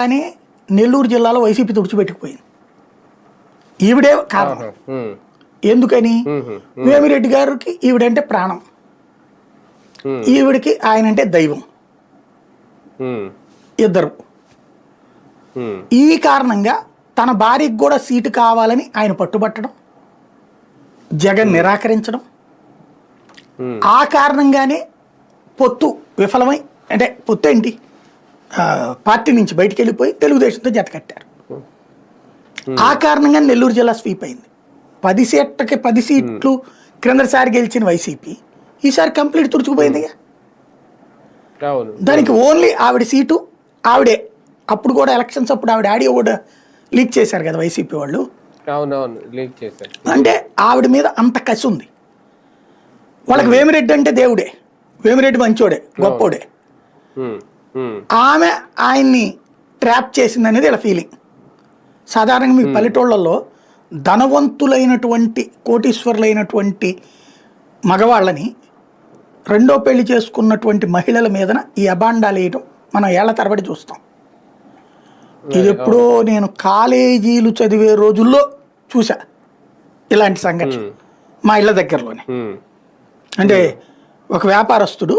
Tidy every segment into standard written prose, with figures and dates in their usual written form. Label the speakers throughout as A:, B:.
A: కానీ నెల్లూరు జిల్లాలో వైసీపీ తుడిచిపెట్టుకుపోయింది. ఈవిడే కారణం. ఎందుకని? వేమిరెడ్డి గారికి ఈవిడంటే ప్రాణం, ఈవిడికి ఆయన అంటే దైవం, ఇద్దరు. ఈ కారణంగా తన భార్యకు కూడా సీటు కావాలని ఆయన పట్టుబట్టడం, జగన్ నిరాకరించడం, ఆ కారణంగానే పొత్తు విఫలమై, అంటే పొత్తు ఏంటి, పార్టీ నుంచి బయటికి వెళ్ళిపోయి తెలుగుదేశంతో జత కట్టారు. ఆ కారణంగా నెల్లూరు జిల్లా స్వీప్ అయింది. 10 సీట్లకి 10 సీట్లు క్రిందసారి గెలిచిన వైసీపీ ఈసారి కంప్లీట్ తుడుచుకుపోయింది. దానికి ఓన్లీ ఆవిడ సీటు ఆవిడే. అప్పుడు కూడా ఎలక్షన్స్ అప్పుడు ఆవిడ ఆడియో కూడా లీక్ చేశారు కదా వైసీపీ వాళ్ళు. అంటే ఆవిడ మీద అంత కసి ఉంది వాళ్ళకి. వేమిరెడ్డి అంటే దేవుడే, వేమిరెడ్డి మంచోడే, గొప్పోడే. ఆమె ఆయన్ని ట్రాప్ చేసింది అనేది ఇలా ఫీలింగ్. సాధారణంగా మీ పల్లెటూళ్ళల్లో ధనవంతులైనటువంటి కోటీశ్వరులైనటువంటి మగవాళ్ళని రెండో పెళ్లి చేసుకున్నటువంటి మహిళల మీదన ఈ అబాండాలు వేయటం మనం ఏళ్ల తరబడి చూస్తాం. ఇది ఎప్పుడో నేను కాలేజీలు చదివే రోజుల్లో చూసా ఇలాంటి సంఘటన మా ఇళ్ళ దగ్గరలోనే. అంటే ఒక వ్యాపారస్తుడు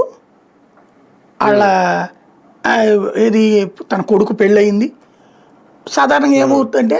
A: వాళ్ళ ఇది తన కొడుకు పెళ్ళయింది. సాధారణంగా ఏమవుతుందంటే